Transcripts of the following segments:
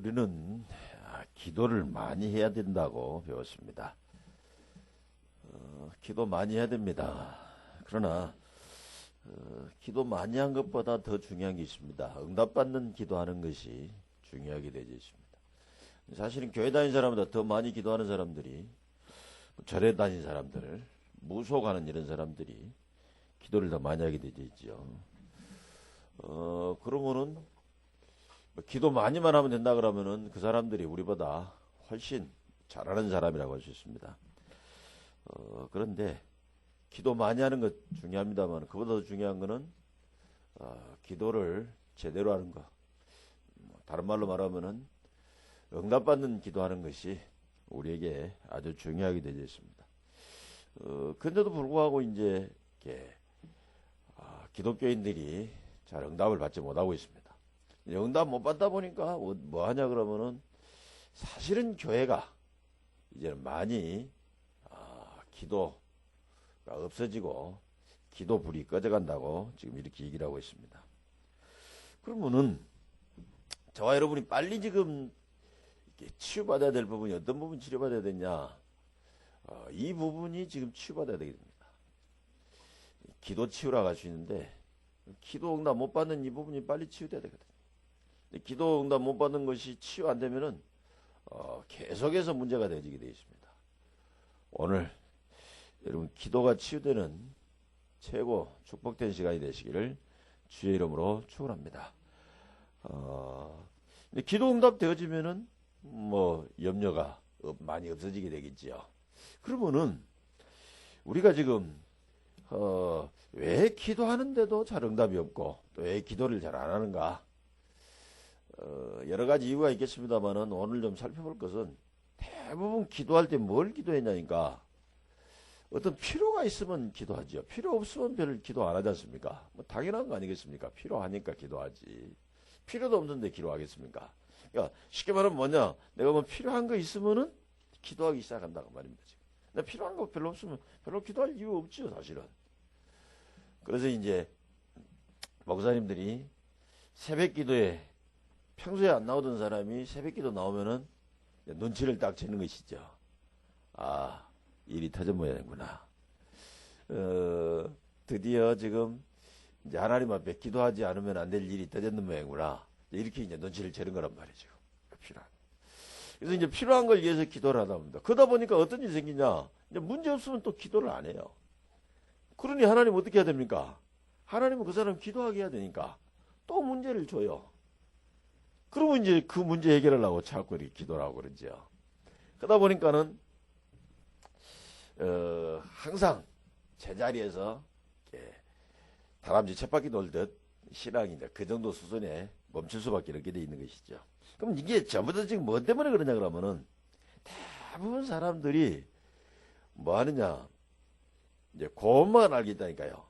우리는 기도를 많이 해야 된다고 배웠습니다. 기도 많이 해야 됩니다. 그러나 기도 많이 한 것보다 더 중요한 게 있습니다. 응답받는 기도하는 것이 중요하게 되어 있습니다. 사실은 교회 다니는 사람보다 더 많이 기도하는 사람들이, 절에 다니는 사람들, 무속하는 이런 사람들이 기도를 더 많이 하게 되어 있죠. 그러면은 기도 많이만 하면 된다 그러면은 그 사람들이 우리보다 훨씬 잘하는 사람이라고 할 수 있습니다. 그런데 기도 많이 하는 것 중요합니다만 그보다 더 중요한 거는 기도를 제대로 하는 것. 다른 말로 말하면은 응답받는 기도하는 것이 우리에게 아주 중요하게 되어 있습니다. 근데도 불구하고 이제 기독교인들이 잘 응답을 받지 못하고 있습니다. 응답 못 받다 보니까 뭐 하냐 그러면은 사실은 교회가 이제는 많이 기도가 없어지고 기도 불이 꺼져간다고 지금 이렇게 얘기를 하고 있습니다. 그러면은 저와 여러분이 빨리 지금 치유받아야 될 부분이 어떤 부분 치료받아야 되냐? 이 부분이 지금 치유받아야 되게 됩니다. 기도 치유라고 할 수 있는데 기도 응답 못 받는 이 부분이 빨리 치유돼야 되거든요. 기도 응답 못 받는 것이 치유 안 되면은 계속해서 문제가 되어지게 되어 있습니다. 오늘 여러분 기도가 치유되는 최고 축복된 시간이 되시기를 주의 이름으로 축원합니다. 기도 응답 되어지면은 뭐 염려가 많이 없어지게 되겠지요. 그러면은 우리가 지금 왜 기도하는데도 잘 응답이 없고 또 왜 기도를 잘 안 하는가? 여러 가지 이유가 있겠습니다만은 오늘 좀 살펴볼 것은 대부분 기도할 때 뭘 기도했냐니까 어떤 필요가 있으면 기도하죠. 필요 없으면 별 기도 안 하지 않습니까? 뭐 당연한 거 아니겠습니까? 필요하니까 기도하지. 필요도 없는데 기도하겠습니까? 그러니까 쉽게 말하면 뭐냐? 내가 뭐 필요한 거 있으면은 기도하기 시작한다고 말입니다. 지금. 근데 필요한 거 별로 없으면 별로 기도할 이유 없죠, 사실은. 그래서 이제 목사님들이 새벽 기도에 평소에 안 나오던 사람이 새벽기도 나오면은 눈치를 딱 채는 것이죠. 아, 일이 터져 모양이구나. 드디어 지금 이제 하나님 앞에 기도하지 않으면 안 될 일이 터졌는 모양이구나. 이렇게 이제 눈치를 채는 거란 말이죠. 필요한. 그래서 이제 필요한 걸 위해서 기도를 하다 봅니다. 그러다 보니까 어떤 일이 생기냐? 이제 문제 없으면 또 기도를 안 해요. 그러니 하나님 어떻게 해야 됩니까? 하나님은 그 사람 기도하게 해야 되니까 또 문제를 줘요. 그러면 이제 그 문제 해결하려고 자꾸 이렇게 기도를 하고 그러죠. 그러다 보니까는, 항상 제자리에서, 다람쥐 쳇바퀴 돌듯 신앙이 이제 그 정도 수준에 멈출 수밖에 없게 돼 있는 것이죠. 그럼 이게 전부 다 지금 뭐 때문에 그러냐 그러면은 대부분 사람들이 뭐 하느냐. 이제 그것만 알고 있다니까요.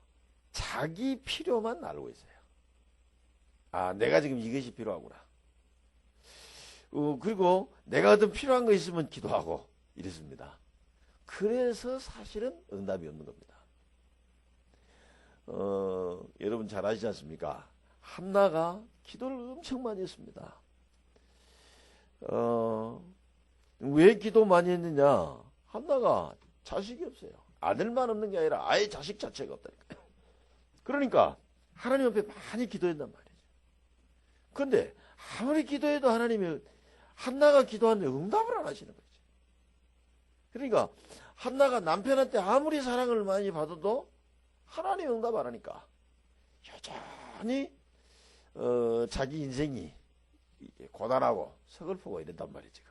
자기 필요만 알고 있어요. 아, 내가 지금 이것이 필요하구나. 그리고 내가 어떤 필요한 거 있으면 기도하고 이랬습니다. 그래서 사실은 응답이 없는 겁니다. 여러분 잘 아시지 않습니까? 한나가 기도를 엄청 많이 했습니다. 왜 기도 많이 했느냐? 한나가 자식이 없어요. 아들만 없는 게 아니라 아예 자식 자체가 없다니까요. 그러니까 하나님 앞에 많이 기도했단 말이죠. 그런데 아무리 기도해도 하나님이 한나가 기도하는데 응답을 안 하시는 거죠. 그러니까 한나가 남편한테 아무리 사랑을 많이 받아도 하나님 응답 안 하니까 여전히 자기 인생이 고단하고 서글프고 이랬단 말이죠.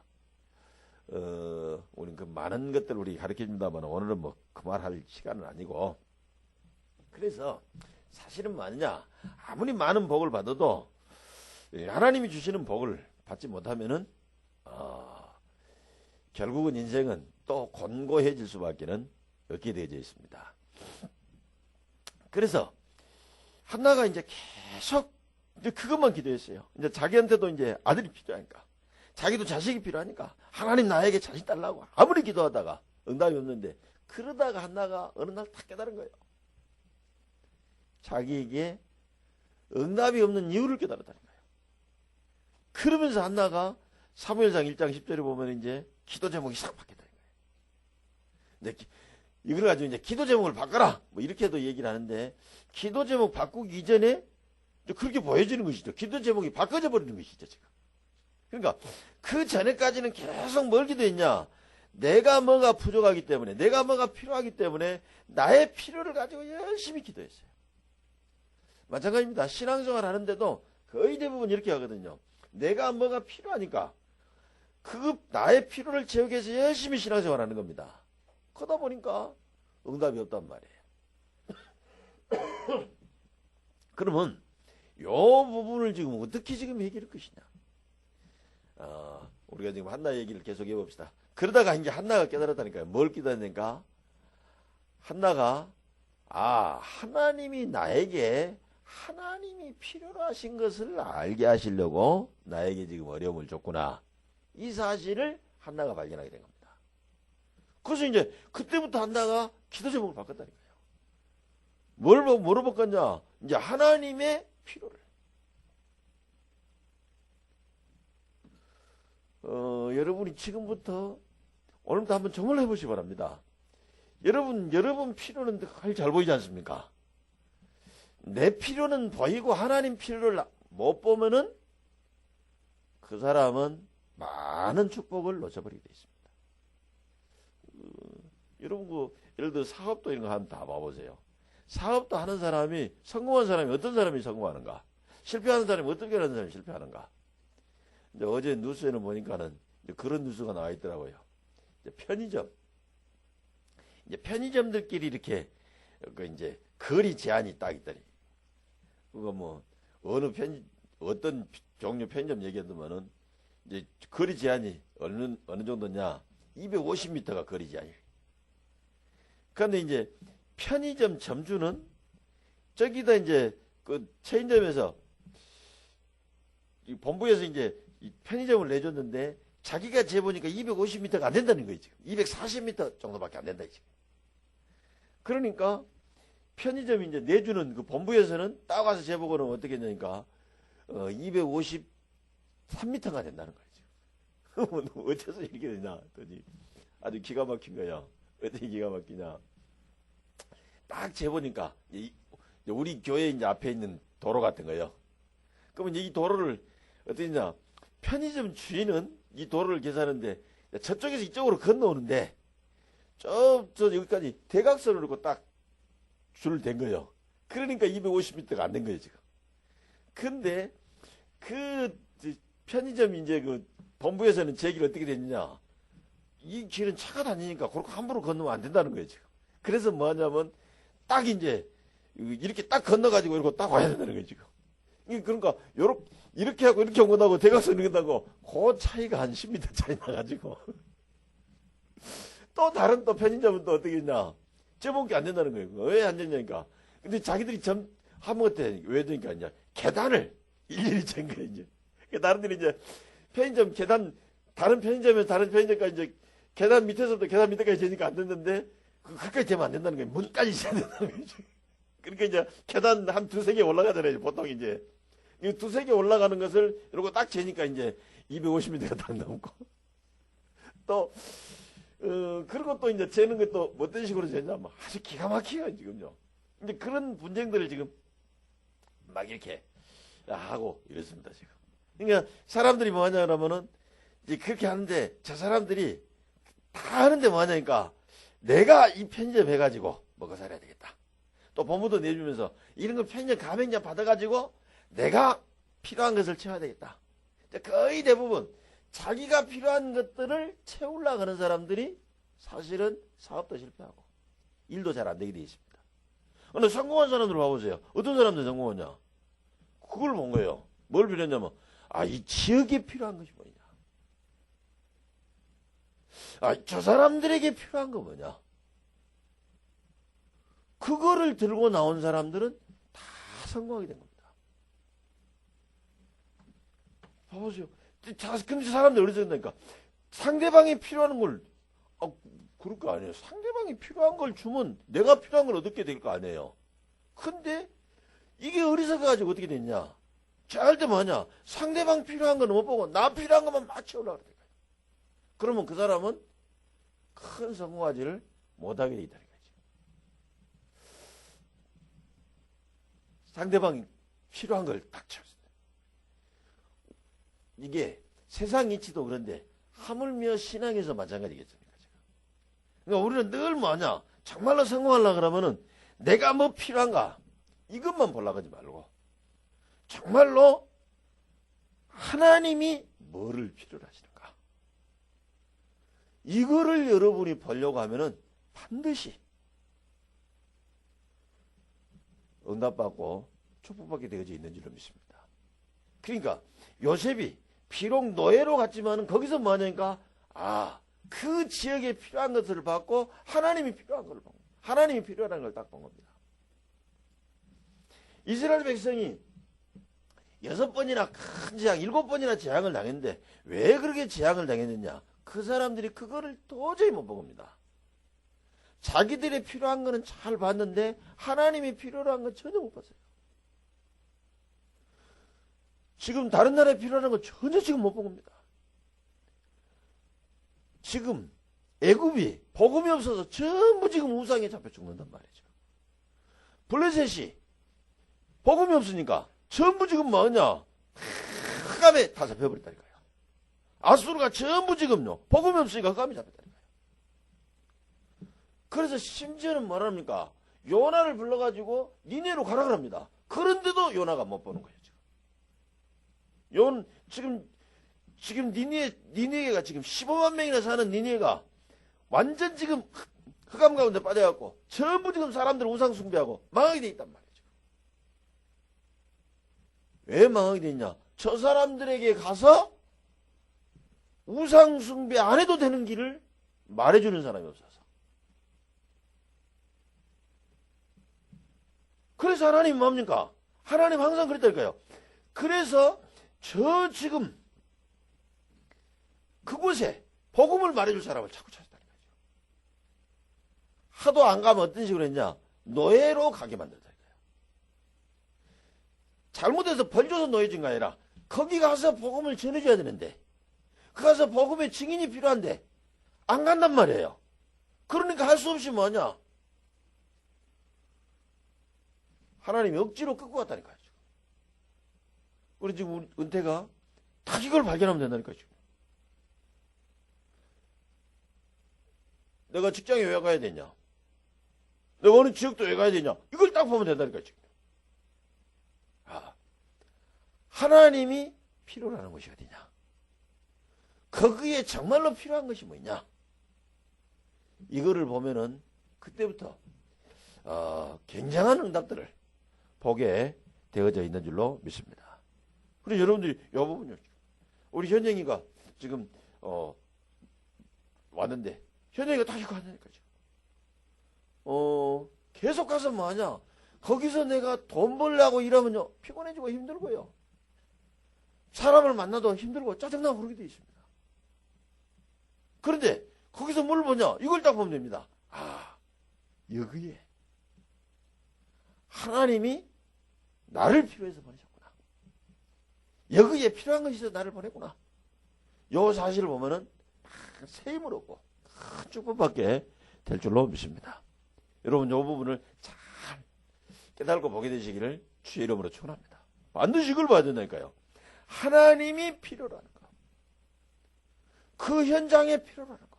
우리는 그 많은 것들 우리 가르쳐 줍니다만 오늘은 뭐 그 말 할 시간은 아니고, 그래서 사실은 뭐냐, 아무리 많은 복을 받아도 하나님이 주시는 복을 받지 못하면은 결국은 인생은 또 곤고해질 수밖에는 없게 되어져 있습니다. 그래서 한나가 이제 계속 이제 그것만 기도했어요. 이제 자기한테도 이제 아들이 필요하니까, 자기도 자식이 필요하니까 하나님 나에게 자식 달라고 아무리 기도하다가 응답이 없는데, 그러다가 한나가 어느 날 딱 깨달은 거예요. 자기에게 응답이 없는 이유를 깨달았다는 거예요. 그러면서 한나가 사무엘상 1장 10절에 보면 이제 기도 제목이 싹 바뀌었다는 거예요. 근데 이걸 가지고 이제 기도 제목을 바꿔라! 뭐 이렇게도 얘기를 하는데, 기도 제목 바꾸기 이전에 그렇게 보여지는 것이죠. 기도 제목이 바꿔져 버리는 것이죠, 지금. 그러니까 그 전에까지는 계속 뭘 기도했냐? 내가 뭐가 부족하기 때문에, 내가 뭐가 필요하기 때문에 나의 필요를 가지고 열심히 기도했어요. 마찬가지입니다. 신앙생활 하는데도 거의 대부분 이렇게 하거든요. 내가 뭐가 필요하니까 그 나의 필요를 채우기 위해서 열심히 신앙생활 하는 겁니다. 그러다 보니까 응답이 없단 말이에요. 그러면 요 부분을 지금 어떻게 지금 해결할 것이냐? 우리가 지금 한나 얘기를 계속 해봅시다. 그러다가 이제 한나가 깨달았다니까요. 뭘 깨달았는가? 한나가 하나님이 나에게 하나님이 필요로 하신 것을 알게 하시려고 나에게 지금 어려움을 줬구나. 이 사실을 한나가 발견하게 된 겁니다. 그래서 이제 그때부터 한나가 기도 제목을 바꿨다니까요. 뭐로 바꿨냐? 이제 하나님의 필요를. 여러분이 지금부터 오늘부터 한번 정말 해보시기 바랍니다. 여러분 필요는 잘 보이지 않습니까? 내 필요는 보이고 하나님 필요를 못 보면은 그 사람은 많은 축복을 놓쳐버리게 되어 있습니다. 여러분 예를 들어 사업도 이런 거 한번 다 봐보세요. 사업도 하는 사람이 성공한 사람이 어떤 사람이 성공하는가? 실패하는 사람이 어떻게 하는 사람이 실패하는가? 이제 어제 뉴스에는 보니까는 이제 그런 뉴스가 나와 있더라고요. 이제 편의점들끼리 이렇게 이제 거리 제한이 딱 있더니. 그거 뭐 어떤 종류 편의점 얘기하더만은 이제 거리 제한이 어느 정도냐? 250m가 거리 제한이. 그런데 이제 편의점 점주는 저기다 이제 그 체인점에서 이 본부에서 이제 이 편의점을 내줬는데 자기가 재보니까 250m가 안 된다는 거예요. 지금 240m 정도밖에 안 된다. 지금. 그러니까 편의점이 이제 내주는 그 본부에서는 딱 와서 재보고는 어떻게 했냐니까 253m가 된다는 거예요. 지금. 어째서 이렇게 되냐 했더니 아주 기가 막힌 거야. 어떻게 기가 막히냐? 딱 재보니까 우리 교회 이제 앞에 있는 도로 같은 거예요. 그러면 이 도로를 어떠냐? 편의점 주인은 이 도로를 계산하는데 저쪽에서 이쪽으로 건너오는데 저 여기까지 대각선으로 놓고 딱 줄을 댄 거예요. 그러니까 250m가 안 된 거예요 지금. 근데 그 편의점 이제 그 본부에서는 제 길이 어떻게 됐느냐? 이 길은 차가 다니니까 그렇게 함부로 건너면 안 된다는 거예요 지금. 그래서 뭐 하냐면 딱 이제 이렇게 딱 건너가지고 이렇게 딱 와야 된다는 거예요 지금. 그러니까 이렇게 하고 이렇게 온거하고 대각선 이렇게 하고 그 차이가 한 10m 차이 나가지고 또 다른 또 편의점은 또 어떻게 했냐? 제목이 안 된다는 거예요. 왜 안 되냐니까. 근데 자기들이 하다못해 왜 되니까 이제 계단을 일일이 잰 거예요 이제. 나름대로 이제 편의점 계단 다른 편의점에서 다른 편의점까지 이제 계단 밑에서부터 계단 밑에까지 재니까 안 됐는데 그까지 되면 안 된다는 거예요. 문까지 재야 된다는 거예요. 그러니까 이제 계단 한 두세 개 올라가잖아요. 보통 이제 이 두세 개 올라가는 것을 이러고 딱 재니까 이제 250m가 딱 넘고 또 그리고 또 이제 재는 것도 어떤 식으로 재냐? 뭐 아주 기가 막혀요 지금요. 이제 그런 분쟁들을 지금 막 이렇게 하고 이랬습니다 지금. 그러니까 사람들이 뭐 하냐 그러면은 이제 그렇게 하는데 저 사람들이 다 하는데 뭐 하냐니까 내가 이 편의점 해가지고 먹어 살아야 되겠다. 또 법무도 내주면서 이런 거 편의점 가맹점 받아가지고 내가 필요한 것을 채워야 되겠다. 거의 대부분 자기가 필요한 것들을 채우려고 하는 사람들이 사실은 사업도 실패하고 일도 잘 안 되게 되어 있습니다. 근데 성공한 사람들 봐보세요. 어떤 사람들이 성공하냐? 그걸 본 거예요. 뭘 필요했냐면 이 지역에 필요한 것이 뭐냐? 저 사람들에게 필요한 거 뭐냐? 그거를 들고 나온 사람들은 다 성공하게 된 겁니다. 봐보세요. 근데 사람들이 어디서 된다니까? 상대방이 필요한 걸, 그럴 거 아니에요. 상대방이 필요한 걸 주면 내가 필요한 걸 얻게 될 거 아니에요. 근데 이게 어디서 가지고 어떻게 됐냐? 제할 때 뭐냐? 상대방 필요한 건 못 보고 나 필요한 것만 막 채우려고 그래. 그러면 그 사람은 큰 성공하지를 못하게 돼 있다는 거지. 상대방이 필요한 걸 딱 채웠어. 이게 세상 이치도 그런데 하물며 신앙에서 마찬가지겠습니까? 그러니까 우리는 늘 뭐냐? 정말로 성공하려고 그러면은 내가 뭐 필요한가? 이것만 보려고 하지 말고 정말로 하나님이 뭐를 필요로 하시는가? 이거를 여러분이 보려고 하면은 반드시 응답받고 축복받게 되어져 있는 줄로 믿습니다. 그러니까 요셉이 비록 노예로 갔지만은 거기서 뭐 하냐니까 그 지역에 필요한 것을 받고 하나님이 필요한 걸 본, 하나님이 필요한 걸 딱 본 겁니다. 이스라엘 백성이 6번이나 큰 재앙, 7번이나 재앙을 당했는데 왜 그렇게 재앙을 당했느냐? 그 사람들이 그거를 도저히 못 본 겁니다. 자기들이 필요한 거는 잘 봤는데 하나님이 필요로 한 건 전혀 못 봤어요. 지금 다른 나라에 필요한 건 전혀 지금 못 본 겁니다. 지금 애굽이 복음이 없어서 전부 지금 우상에 잡혀 죽는단 말이죠. 블레셋이 복음이 없으니까 전부 지금 뭐냐? 흑암에 다 잡혀버렸다니까요. 아수르가 전부 지금요. 복음이 없으니까 흑암에 잡혔다니까요. 그래서 심지어는 뭐랍니까? 요나를 불러가지고 니네로 가라 그럽니다. 그런데도 요나가 못 보는 거예요. 지금 니네가 지금 15만 명이나 사는 니네가 완전 지금 흑암 가운데 빠져갖고 전부 지금 사람들 우상 숭배하고 망하게 돼 있단 말이죠. 왜 망하게 돼 있냐? 저 사람들에게 가서 우상 숭배 안 해도 되는 길을 말해주는 사람이 없어서. 그래서 하나님 뭡니까? 하나님 항상 그랬다니까요. 그래서 저 지금 그곳에 복음을 말해줄 사람을 자꾸 찾았다는 거죠. 하도 안 가면 어떤 식으로 했냐? 노예로 가게 만들었다는 거예요. 잘못해서 벌 줘서 노예진 거 아니라 거기 가서 복음을 전해줘야 되는데 그 가서 복음의 증인이 필요한데 안 간단 말이에요. 그러니까 할 수 없이 뭐냐? 하나님이 억지로 끌고 갔다니까요. 우리 지금 은퇴가 딱 이걸 발견하면 된다니까요. 내가 직장에 왜 가야 되냐? 내가 어느 지역도 왜 가야 되냐? 이걸 딱 보면 된다니까요. 하나님이 필요로 하는 것이 어디냐? 거기에 정말로 필요한 것이 뭐냐? 이거를 보면은 그때부터 굉장한 응답들을 보게 되어져 있는 줄로 믿습니다. 그리고 여러분들이 이 부분이요. 우리 현영이가 지금 왔는데 현영이가 다 이거 한다니까요. 계속 가서 뭐하냐? 거기서 내가 돈 벌려고 일하면요 피곤해지고 힘들고요. 사람을 만나도 힘들고 짜증나고 그러게 돼 있습니다. 그런데 거기서 뭘 보냐? 이걸 딱 보면 됩니다. 여기에 하나님이 나를 필요해서 보내셨구나. 여기에 필요한 것이 있어서 나를 보냈구나. 요 사실을 보면은 새 힘을 얻고 큰 축복받게 될 줄로 믿습니다. 여러분 요 부분을 잘 깨달고 보게 되시기를 주의 이름으로 축원합니다. 반드시 이걸 봐야 된다니까요. 하나님이 필요로 하는 거. 그 현장에 필요로 하는 거.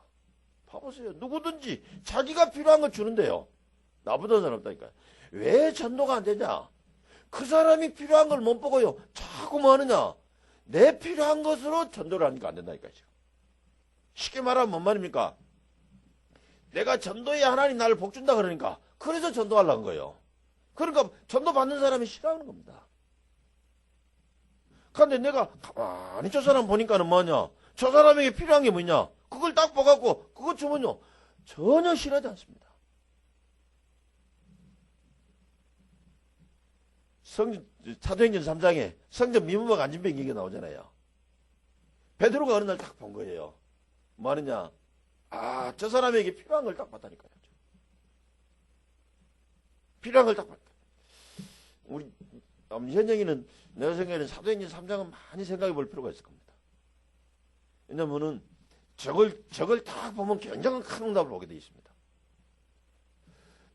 봐보세요. 누구든지 자기가 필요한 걸 주는데요. 나보다 사람 없다니까요. 왜 전도가 안 되냐? 그 사람이 필요한 걸 못 보고요. 자꾸 뭐 하느냐? 내 필요한 것으로 전도를 하니까 안 된다니까요. 쉽게 말하면 뭔 말입니까? 내가 전도에 하나님 나를 복 준다 그러니까 그래서 전도하려는 거예요. 그러니까 전도 받는 사람이 싫어하는 겁니다. 그런데 내가 가만히 저 사람 보니까는 뭐냐? 저 사람에게 필요한 게 뭐냐? 그걸 딱 보갖고 그것 주면요 전혀 싫어하지 않습니다. 사도행전 3장에 성전 미문막 안진병 얘기가 나오잖아요. 베드로가 어느 날 딱 본 거예요. 뭐 하느냐? 저 사람에게 필요한 걸 딱 봤다니까요. 필요한 걸 딱 봤다. 우리 현영이는 내가 생각에는 사도행전 3장은 많이 생각해 볼 필요가 있을 겁니다. 왜냐면은 저걸 다 보면 굉장한 큰 응답을 오게 되어 있습니다.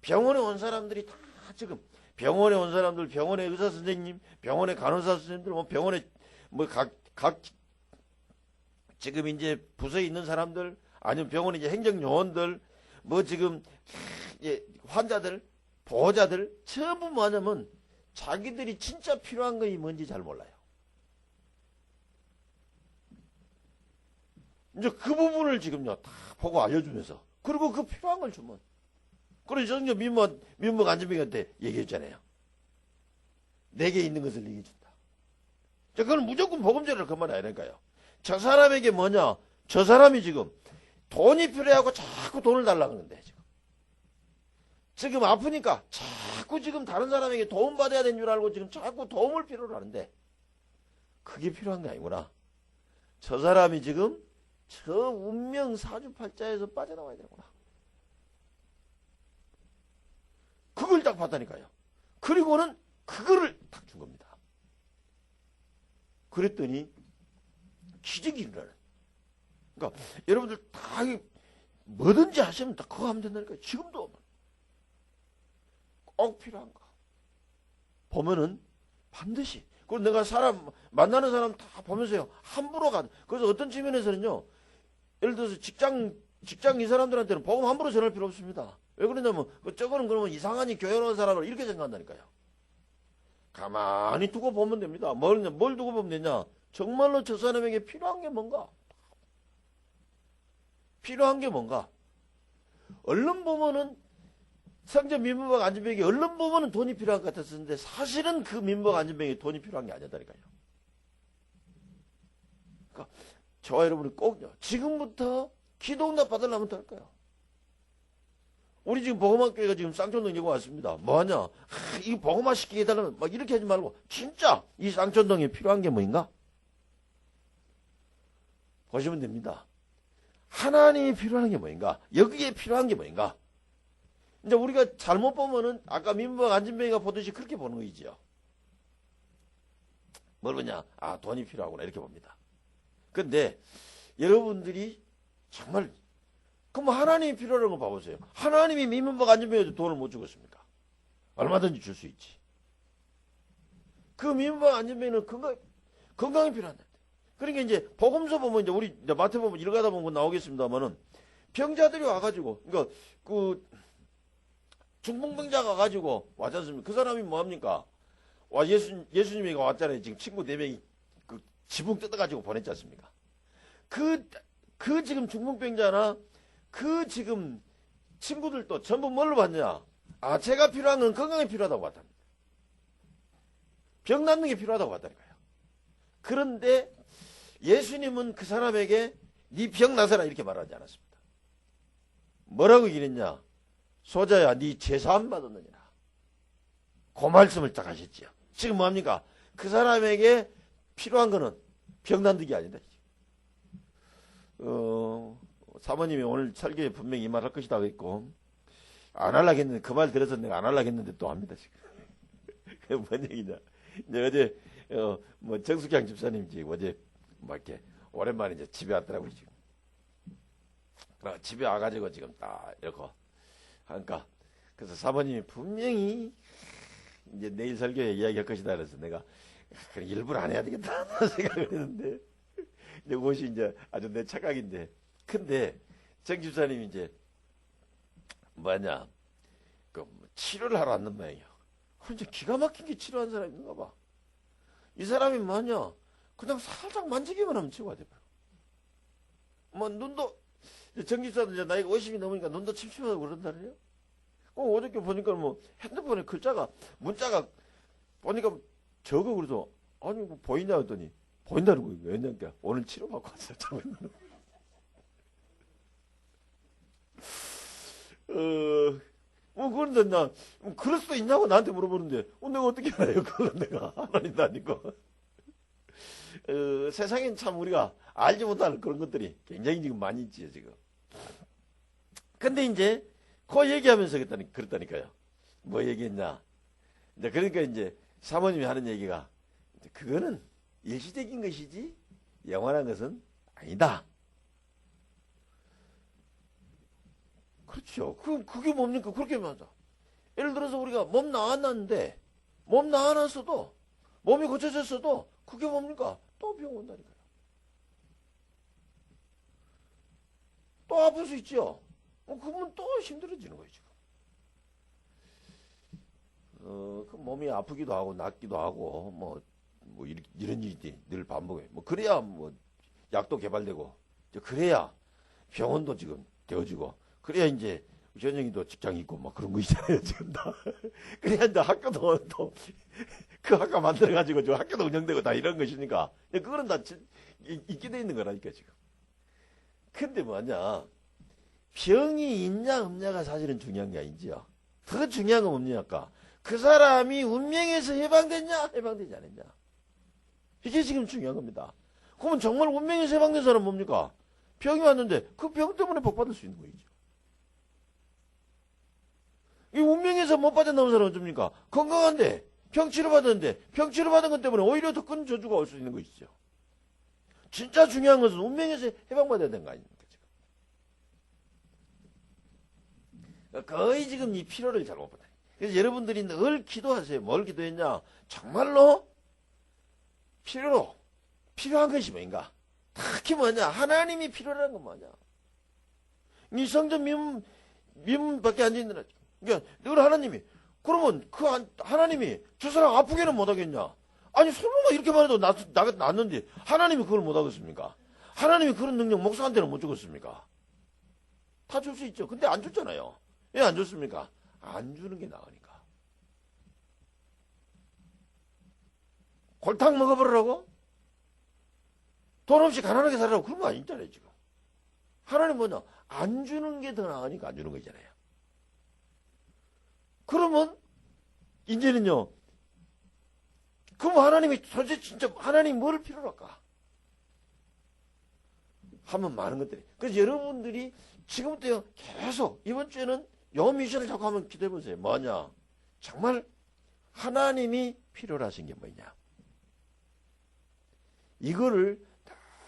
병원에 온 사람들이 다 지금 병원에 온 사람들, 병원의 의사 선생님, 병원의 간호사 선생님들, 뭐 병원에 뭐 각 지금 이제 부서에 있는 사람들, 아니면 병원의 이제 행정 요원들, 뭐 지금 환자들, 보호자들 전부 뭐냐면 자기들이 진짜 필요한 것이 뭔지 잘 몰라요. 이제 그 부분을 지금요 다 보고 알려주면서, 그리고 그 필요한 걸 주면, 그래서 저는 민목 안전병한테 얘기했잖아요. 내게 있는 것을 얘기해 준다. 자, 그건 무조건 복음제를 그만 해야 되니까요. 저 사람에게 뭐냐? 저 사람이 지금 돈이 필요하고 자꾸 돈을 달라고 하는데, 지금 아프니까 자꾸 지금 다른 사람에게 도움받아야 되는 줄 알고 지금 자꾸 도움을 필요로 하는데, 그게 필요한 게 아니구나. 저 사람이 지금 저 운명 사주팔자에서 빠져나와야 되구나. 그걸 딱 봤다니까요. 그리고는 그거를 딱 준 겁니다. 그랬더니 기적이 일어나는. 그러니까 여러분들 다 뭐든지 하시면 다 그거 하면 된다니까요. 지금도 꼭 필요한 거 보면은 반드시. 그리고 내가 만나는 사람 다 보면서요, 함부로 그래서 어떤 측면에서는요, 예를 들어서 직장 이 사람들한테는 복음 함부로 전할 필요 없습니다. 왜 그러냐면, 저거는 그러면 이상하니 교회로운 사람을 이렇게 생각한다니까요. 가만히 두고 보면 됩니다. 뭘 두고 보면 되냐? 정말로 저 사람에게 필요한 게 뭔가? 필요한 게 뭔가? 얼른 보면은, 성전 민법 안전병이 얼른 보면은 돈이 필요한 것 같았었는데, 사실은 그 민법 안전병이 돈이 필요한 게 아니었다니까요. 그러니까 저와 여러분이 꼭요, 지금부터 기도응답 받으려면 될 거예요. 우리 지금 복음학교가 지금 쌍촌동 여고 왔습니다. 뭐하냐? 이거 복음화 시키게 해달라면 막 이렇게 하지 말고, 진짜 이 쌍촌동에 필요한 게 뭐인가? 보시면 됩니다. 하나님이 필요한 게 뭐인가? 여기에 필요한 게 뭐인가? 이제 우리가 잘못 보면은 아까 민법 안전병이가 보듯이 그렇게 보는 거이죠. 뭘 보냐? 아, 돈이 필요하구나 이렇게 봅니다. 근데 여러분들이 정말 그럼 하나님이 필요한 거 봐보세요. 하나님이 민법 안전병에도 돈을 못 주겠습니까? 얼마든지 줄 수 있지. 그 민법 안전병은 건강이 필요한데. 그러니까 이제 복음서 보면 이제 우리 마태복음 읽어가다 보면 나오겠습니다만은 병자들이 와가지고, 그러니까 그 중풍병자가 가지고 왔지 않습니까? 그 사람이 뭐합니까? 예수님이 왔잖아요. 지금 친구 4명이 그 지붕 뜯어가지고 보냈지 않습니까? 그 지금 중풍병자나 그 지금 친구들도 전부 뭘로 봤냐? 아, 제가 필요한 건 건강이 필요하다고 봤답니다. 병 낫는 게 필요하다고 봤다니까요. 그런데 예수님은 그 사람에게 네 병 나서라 이렇게 말하지 않았습니다. 뭐라고 얘기했냐? 소자야, 네 제사함 받았느니라. 그 말씀을 딱 하셨지요. 지금 뭐합니까? 그 사람에게 필요한 거는 병 낫는 게 아니다. 사모님이 오늘 설교에 분명히 이 말 할 것이다 했고, 안 하려고 했는데, 그 말 들어서 내가 안 하려고 했는데 또 합니다, 지금. 그게 뭔 얘기냐. 이제 어제, 정숙양 집사님 지금 어제, 이렇게, 오랜만에 이제 집에 왔더라고요, 지금. 집에 와가지고 지금 딱, 이렇게, 하니까, 그래서 사모님이 분명히, 이제 내일 설교에 이야기할 것이다 그래서 내가, 그래, 일부러 안 해야 되겠다, 생각을 했는데, 이제 그것이 이제 아주 내 착각인데, 근데 정 집사님이 이제 뭐냐, 치료를 하러 왔는 모양이야. 이제 기가 막힌 게 치료한 사람이 있는가 봐. 이 사람이 뭐냐, 그냥 살짝 만지기만 하면 치료가 돼버려. 뭐 눈도, 정 집사도 이제 나이가 50이 넘으니까 눈도 침침하고 그런다네요. 어저께 보니까 뭐 핸드폰에 문자가 보니까 적어. 그래서 아니 뭐 보이냐 했더니 보인다는 거예요. 왜냐니까 오늘 치료받고 왔어요. 그런데 나 그럴 수도 있냐고 나한테 물어보는데, 내가 어떻게 알아요? 그건 내가 하나님도 아니고. 세상엔 참 우리가 알지 못하는 그런 것들이 굉장히 지금 많이 있지요, 지금. 근데 이제 그 얘기하면서 그랬다니까요. 뭐 얘기했냐? 이제 그러니까 이제 사모님이 하는 얘기가 그거는 일시적인 것이지 영원한 것은 아니다. 그렇죠. 그게 뭡니까? 그렇게 맞아. 예를 들어서 우리가 몸 나왔는데 몸 나왔어도 몸이 고쳐졌어도 그게 뭡니까? 또 병 온다니까요. 또 아플 수 있죠. 그러면 또 힘들어지는 거예요, 지금. 그 몸이 아프기도 하고 낫기도 하고 이런 일이 늘 반복해. 그래야 약도 개발되고 그래야 병원도 지금 되어지고 그래야 이제 현영이도 직장 있고 그런 거 있잖아요, 지금 다. 그래야 이제 학교도 또 그 학과 만들어 가지고 저 학교도 운영되고 다 이런 것이니까 그거는 다 있게 돼 있는 거라니까 지금. 근데 뭐냐, 병이 있냐 없냐가 사실은 중요한 게 아니지요. 더 중요한 건 뭡니까? 그 사람이 운명에서 해방됐냐 해방되지 않았냐, 이게 지금 중요한 겁니다. 그러면 정말 운명에서 해방된 사람은 뭡니까? 병이 왔는데 그 병 때문에 복받을 수 있는 거죠. 이 운명에서 못 받아나온 사람은 어쩝니까? 건강한데 병 치료받았는데 병 치료받은 것 때문에 오히려 더 큰 저주가 올 수 있는 것이죠. 진짜 중요한 것은 운명에서 해방받아야 되는 거 아닙니까? 지금. 거의 지금 이 필요를 잘 못 받아요. 그래서 여러분들이 늘 기도하세요. 뭘 기도했냐? 정말로 필요한 것이 뭐인가? 특히 뭐냐? 하나님이 필요한 건 뭐냐? 이 성전 미문 밖에 앉아있느라. 그러니까 늘 하나님이, 그러면 그 하나님이 저 사람 아프게는 못하겠냐? 아니 설마 이렇게 말해도 낫는데 하나님이 그걸 못하겠습니까? 하나님이 그런 능력 목사한테는 못 주겠습니까? 다 줄 수 있죠. 근데 안 줬잖아요. 왜 안 줬습니까? 안 주는 게 나으니까. 골탕 먹어버리라고? 돈 없이 가난하게 살라고 그런 거 아니잖아요, 지금. 하나님 뭐냐? 안 주는 게 더 나으니까 안 주는 거잖아요. 그러면, 이제는요, 그럼 하나님이 도대체 진짜 하나님 뭐를 필요로 할까? 하면 많은 것들이. 그래서 여러분들이 지금부터 계속 이번 주에는 요 미션을 자꾸 한번 기도해 보세요. 뭐냐? 정말 하나님이 필요로 하신 게 뭐냐? 이거를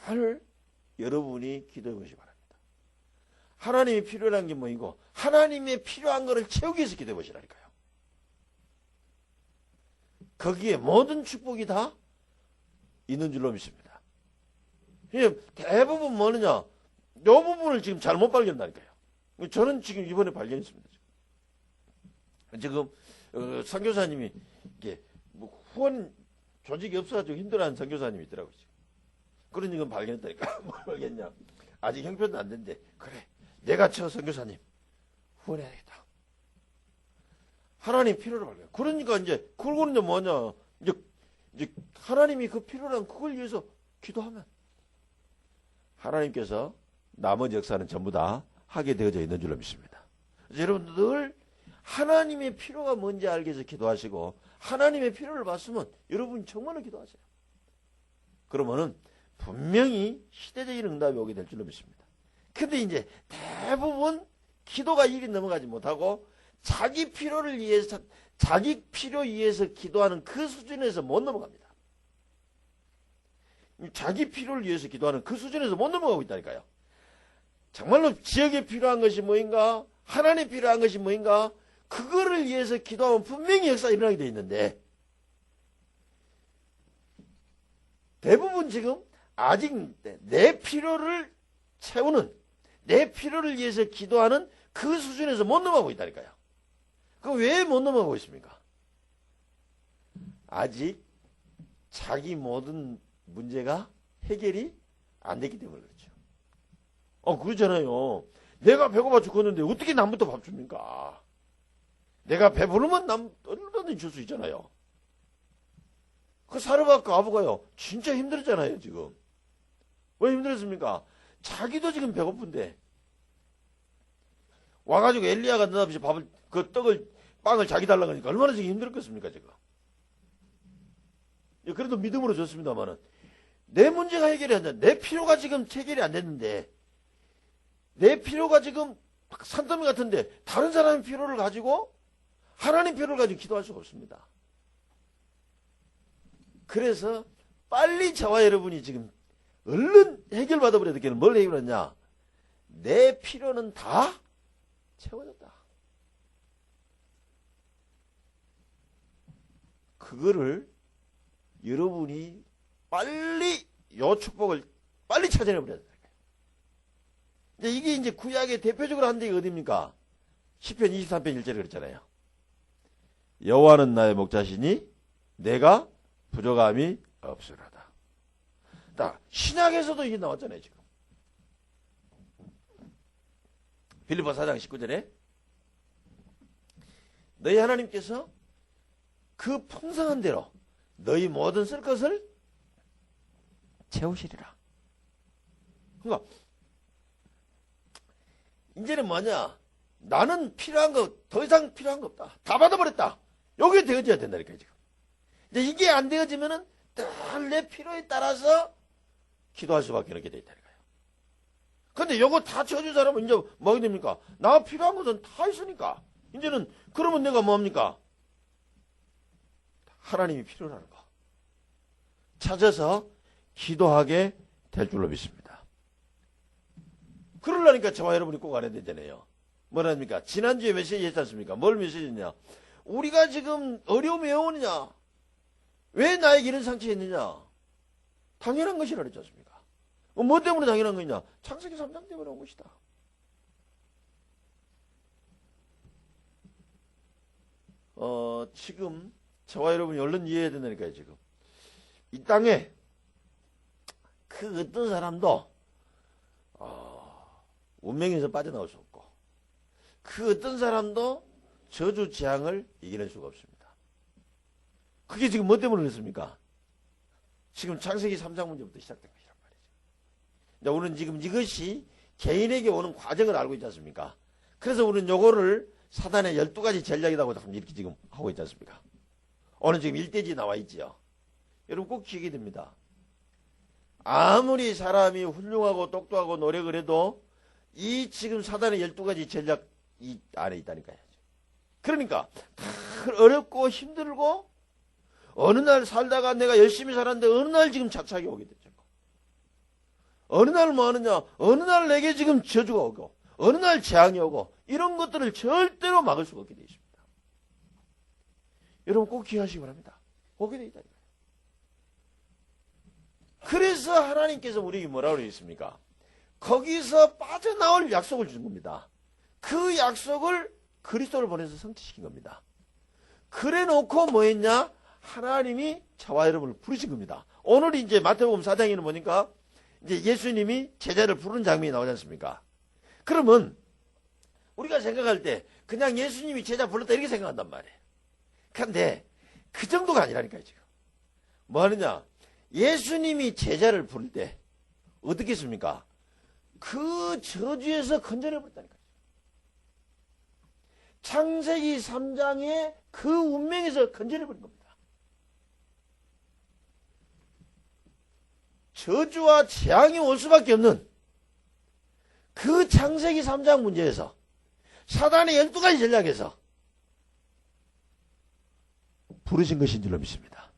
늘 여러분이 기도해 보시기 바랍니다. 하나님이 필요한 게 뭐이고 하나님의 필요한 거를 채우기 위해서 기도해 보시라니까요. 거기에 모든 축복이 다 있는 줄로 믿습니다. 대부분 뭐느냐? 요 부분을 지금 잘못 발견한다니까요. 저는 지금 이번에 발견했습니다. 지금 선교사님이 이게 후원 조직이 없어가지고 힘들어하는 선교사님이 있더라고요. 그런 이건 발견했다니까. 뭘 발견했냐? 아직 형편도 안 된대. 그래, 내가 저 선교사님 후원해야겠다. 하나님 필요로 발견. 그러니까 이제 그거는 이제 뭐냐? 이제 하나님이 그 필요한 그걸 위해서 기도하면 하나님께서 나머지 역사는 전부 다 하게 되어져 있는 줄로 믿습니다. 여러분 늘 하나님의 필요가 뭔지 알기 위해서 기도하시고 하나님의 필요를 봤으면 여러분 정말로 기도하세요. 그러면은 분명히 시대적인 응답이 오게 될 줄로 믿습니다. 근데 이제 대부분 기도가 일이 넘어가지 못하고 자기 필요를 위해서 자기 필요 위해서 기도하는 그 수준에서 못 넘어갑니다. 자기 필요를 위해서 기도하는 그 수준에서 못 넘어가고 있다니까요. 정말로 지역에 필요한 것이 뭐인가? 하나님이 필요한 것이 뭐인가? 그거를 위해서 기도하면 분명히 역사가 일어나게 돼 있는데 대부분 지금 아직 내 필요를 채우는 내 필요를 위해서 기도하는 그 수준에서 못 넘어가고 있다니까요. 그럼 왜 못 넘어가고 있습니까? 아직 자기 모든 문제가 해결이 안 됐기 때문에 그렇죠. 그러잖아요. 내가 배고파 죽었는데 어떻게 남부터 밥 줍니까? 내가 배부르면 남 얼마든지 줄 수 있잖아요. 그 사르밧과 아부가요. 진짜 힘들었잖아요, 지금. 왜 힘들었습니까? 자기도 지금 배고픈데 와가지고 엘리야가 너답시 빵을 자기 달라고 하니까 얼마나 지금 힘들었겠습니까, 지금. 그래도 믿음으로 줬습니다만은 내 문제가 해결이 안 돼. 내 필요가 지금 해결이 안 됐는데 내 필요가 지금 산더미 같은데 다른 사람의 필요를 가지고 하나님 필요를 가지고 기도할 수가 없습니다. 그래서 빨리 저와 여러분이 지금 얼른 해결받아 버려야 되겠는 뭘 해결했냐? 내 필요는 다 채워졌다. 그거를 여러분이 빨리 요 축복을 빨리 찾아내 버려야 돼요. 이제 이게 이제 구약의 대표적으로 한 데가 어디입니까? 시편 23편 1절에 그랬잖아요. 여호와는 나의 목자시니 내가 부족함이 없으리로다. 신약에서도 이게 나왔잖아요, 지금. 빌립보 4장 19절에 너희 하나님께서 그 풍성한 대로 너희 모든 쓸 것을 채우시리라. 그러니까 이제는 뭐냐? 나는 필요한 거 더 이상 필요한 거 없다. 다 받아버렸다. 요게 되어져야 된다니까 지금. 이제 이게 안 되어지면은 늘 내 필요에 따라서 기도할 수밖에 없게 돼 있다니까요. 근데 요거 다 채워준 사람은 이제 뭐가 됩니까? 나 필요한 것은 다 있으니까. 이제는 그러면 내가 뭡니까? 하나님이 필요하는 거 찾아서 기도하게 될 줄로 믿습니다. 그러려니까 저와 여러분이 꼭 알아야 되잖아요. 뭐랍니까? 지난주에 메시지 했지 않습니까? 뭘 메시지냐? 우리가 지금 어려움이 왜 오느냐? 왜 나에게 이런 상처했느냐? 당연한 것이라 그랬지 않습니까? 뭐 때문에 당연한 거냐? 창세기 3장 때문에 온 것이다. 지금 저와 여러분이 얼른 이해해야 된다니까요, 지금. 이 땅에 그 어떤 사람도 운명에서 빠져나올 수 없고 그 어떤 사람도 저주 재앙을 이겨낼 수가 없습니다. 그게 지금 뭐 때문에 그렇습니까? 지금 창세기 3장 문제부터 시작된 것이란 말이죠. 이제 우리는 지금 이것이 개인에게 오는 과정을 알고 있지 않습니까? 그래서 우리는 요거를 사단의 12가지 전략이라고 이렇게 지금 하고 있지 않습니까? 오늘 지금 1대지 나와 있지요. 여러분 꼭 기억이 됩니다. 아무리 사람이 훌륭하고 똑똑하고 노력을 해도 이 지금 사단의 12가지 전략 이 안에 있다니까요. 그러니까 어렵고 힘들고 어느 날 살다가 내가 열심히 살았는데 어느 날 지금 자착이 오게 됐죠. 어느 날 뭐 하느냐? 어느 날 내게 지금 저주가 오고 어느 날 재앙이 오고 이런 것들을 절대로 막을 수가 없게 되어 있습니다. 여러분 꼭 기억하시기 바랍니다. 오게 되어 있다니까요. 그래서 하나님께서 우리에게 뭐라고 그러셨습니까? 거기서 빠져나올 약속을 준 겁니다. 그 약속을 그리스도를 보내서 성취시킨 겁니다. 그래 놓고 뭐 했냐? 하나님이 저와 여러분을 부르신 겁니다. 오늘 이제 마태복음 4장에는 보니까 이제 예수님이 제자를 부르는 장면이 나오지 않습니까? 그러면 우리가 생각할 때 그냥 예수님이 제자 불렀다 이렇게 생각한단 말이에요. 그런데 그 정도가 아니라니까요, 지금. 뭐 하느냐? 예수님이 제자를 부를 때 어떻게 했습니까? 그 저주에서 건져내버렸다니까요. 창세기 3장의 그 운명에서 건져내버린 겁니다. 저주와 재앙이 올 수밖에 없는 그 창세기 3장 문제에서 사단의 12가지 전략에서 부르신 것인 줄로 믿습니다.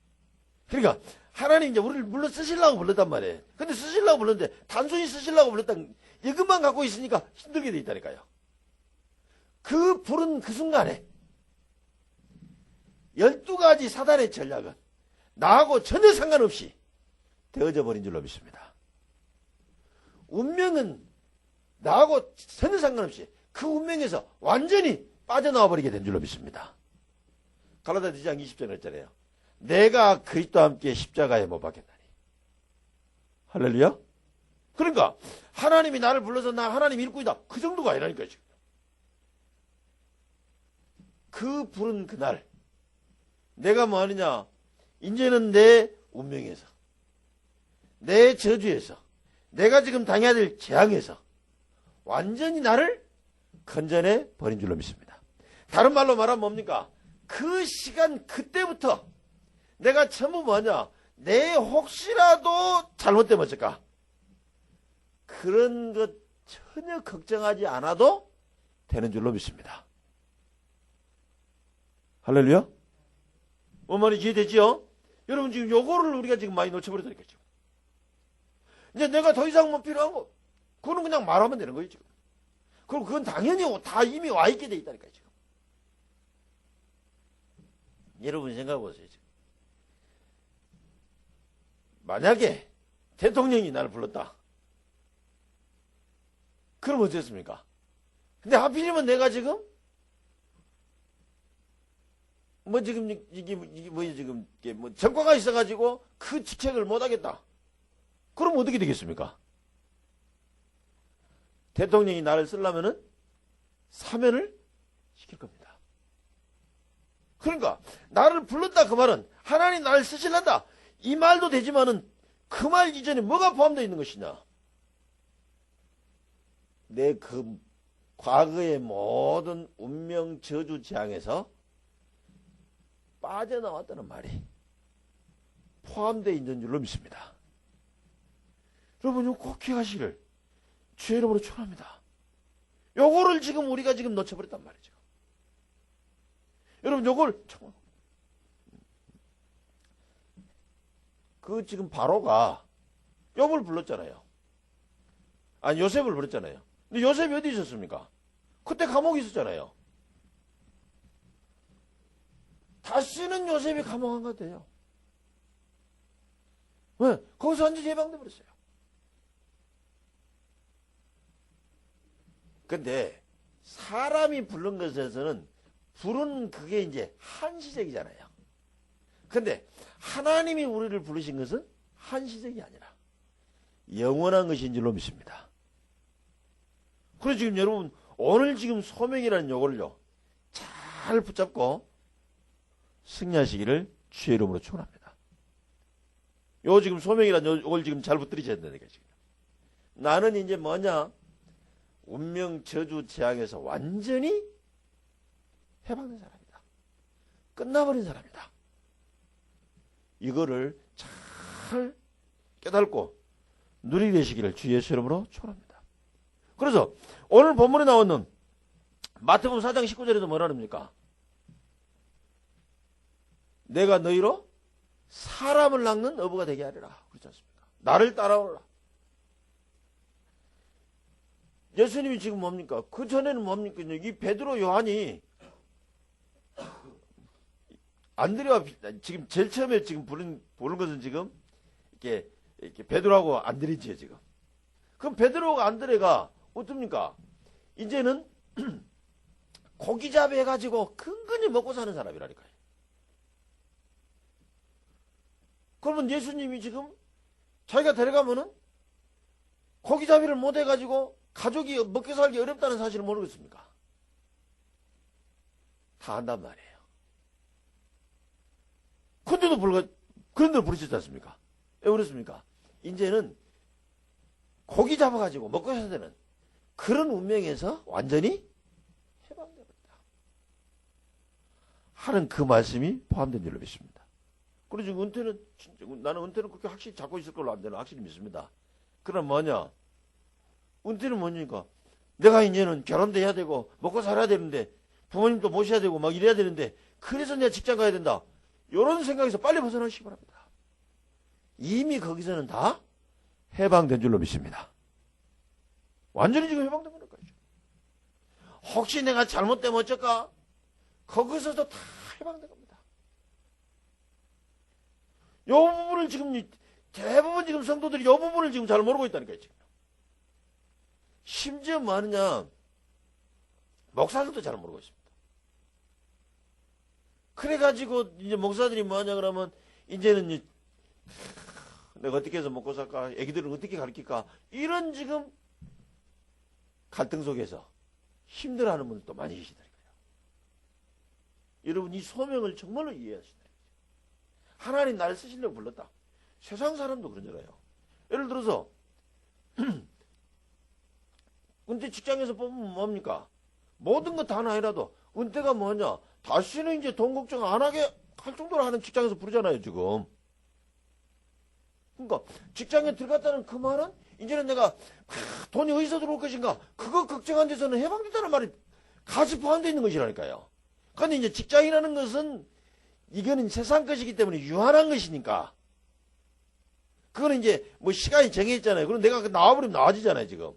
그러니까 하나님 이제 우리를 물론 쓰시려고 불렀단 말이에요. 근데 쓰시려고 불렀는데 단순히 쓰시려고 불렀다 이것만 갖고 있으니까 힘들게 돼 있다니까요. 그 부른 그 순간에 12가지 사단의 전략은 나하고 전혀 상관없이 되어져 버린 줄로 믿습니다. 운명은 나하고 전혀 상관없이 그 운명에서 완전히 빠져나와 버리게 된 줄로 믿습니다. 갈라디아 2장 20절에 했잖아요. 내가 그리스도와 함께 십자가에 못 박혔나니. 할렐루야. 그러니까 하나님이 나를 불러서 나 하나님 일꾼이다. 그 정도가 아니라니까요. 지금. 그 부른 그날 내가 뭐 하느냐. 이제는 내 운명에서 내 저주에서 내가 지금 당해야 될 재앙에서 완전히 나를 건져내 버린 줄로 믿습니다. 다른 말로 말하면 뭡니까? 그 시간 그때부터 내가 전부 뭐냐? 내 혹시라도 잘못되면 어쩔까? 그런 것 전혀 걱정하지 않아도 되는 줄로 믿습니다. 할렐루야? 뭔 말인지 이해되지요? 여러분 지금 요거를 우리가 지금 많이 놓쳐버렸다니까요. 이제 내가 더 이상 뭐 필요한 거, 그거는 그냥 말하면 되는 거예요, 지금. 그리고 그건 당연히 다 이미 와 있게 돼 있다니까요, 지금. 여러분 생각해 보세요, 지금. 만약에 대통령이 나를 불렀다. 그럼 어땠습니까? 근데 하필이면 내가 지금 뭐 지금 이게 뭐야 지금 이게 뭐 전과가 있어가지고 그 직책을 못 하겠다. 그럼 어떻게 되겠습니까? 대통령이 나를 쓰려면은 사면을 시킬 겁니다. 그러니까 나를 불렀다 그 말은 하나님 나를 쓰실란다 이 말도 되지만은 그 말 이전에 뭐가 포함되어 있는 것이냐? 내 그 과거의 모든 운명 저주 재앙에서 빠져나왔다는 말이 포함되어 있는 줄로 믿습니다. 여러분 이거 꼭 기억하시기를 주의 이름으로 축원합니다. 요거를 지금 우리가 지금 놓쳐버렸단 말이죠. 여러분 요걸 그 지금 바로가 욥을 불렀잖아요. 아니 요셉을 불렀잖아요. 근데 요셉이 어디 있었습니까? 그때 감옥에 있었잖아요. 다시는 요셉이 감옥 안 갔대요. 왜? 거기서 완전히 해방돼 버렸어요. 근데 사람이 부른 것에서는 부른 그게 이제 한시적이잖아요. 근데 하나님이 우리를 부르신 것은 한시적이 아니라 영원한 것인 줄로 믿습니다. 그래서 지금 여러분 오늘 지금 소명이라는 요거를요 잘 붙잡고 승리하시기를 주의 이름으로 축원합니다. 요 지금 소명이라는 요걸 지금 잘 붙들이셔야 된다니까 지금. 나는 이제 뭐냐? 운명 저주 재앙에서 완전히 해방된 사람이다. 끝나버린 사람이다. 이거를 잘 깨닫고 누리게 되시기를 주 예수 이름으로 축원합니다. 그래서 오늘 본문에 나오는 마태복음 4장 19절에도 뭐라 합니까? 내가 너희로 사람을 낚는 어부가 되게 하리라. 그렇지 않습니까? 나를 따라오라. 예수님이 지금 뭡니까? 그 전에는 뭡니까? 이 베드로 요한이 안드레와 지금 제일 처음에 지금 부른 것은 지금 이렇게 베드로하고 안드레지요 지금. 그럼 베드로하고 안드레가 어떻습니까? 이제는 고기잡이 해가지고 근근히 먹고 사는 사람이라니까요. 그러면 예수님이 지금 자기가 데려가면은 고기잡이를 못 해가지고 가족이 먹고 살기 어렵다는 사실을 모르겠습니까? 다 안단 말이에요. 그런데도 그런데도 부르셨지 않습니까? 왜 그렇습니까? 이제는 고기 잡아가지고 먹고 살아야 되는 그런 운명에서 완전히 해방되었다 하는 그 말씀이 포함된 줄로 믿습니다. 그리고 지금 나는 은퇴는 그렇게 확실히 잡고 있을 걸로 안 되나 확실히 믿습니다. 그럼 뭐냐? 은퇴는 뭐니까 내가 이제는 결혼도 해야 되고 먹고 살아야 되는데 부모님도 모셔야 되고 막 이래야 되는데 그래서 내가 직장 가야 된다. 이런 생각에서 빨리 벗어나시기 바랍니다. 이미 거기서는 다 해방된 줄로 믿습니다. 완전히 지금 해방된 거니까요. 혹시 내가 잘못되면 어쩔까? 거기서도 다 해방된 겁니다. 이 부분을 지금 대부분 지금 성도들이 이 부분을 지금 잘 모르고 있다니까요. 지금. 심지어 뭐 하느냐? 목사들도 잘 모르고 있습니다. 그래가지고 이제 목사들이 뭐 하냐 그러면 이제는 내가 어떻게 해서 먹고 살까? 애기들은 어떻게 가르칠까? 이런 지금 갈등 속에서 힘들어하는 분들 또 많이 계시다니까요. 여러분 이 소명을 정말로 이해하시다. 하나님 나를 쓰시려고 불렀다. 세상 사람도 그러잖아요. 예를 들어서 은퇴 직장에서 보면 뭡니까? 모든 거 다 아니라도 은퇴가 뭐냐? 다시는 이제 돈 걱정 안 하게 할 정도로 하는 직장에서 부르잖아요, 지금. 그러니까 직장에 들어갔다는 그 말은 이제는 내가 돈이 어디서 들어올 것인가? 그거 걱정한 데서는 해방됐다는 말이 같이 포함되어 있는 것이라니까요. 그런데 이제 직장이라는 것은 이거는 세상 것이기 때문에 유한한 것이니까. 그거는 이제 뭐 시간이 정해있잖아요. 그럼 내가 나와버리면 나와지잖아요, 지금.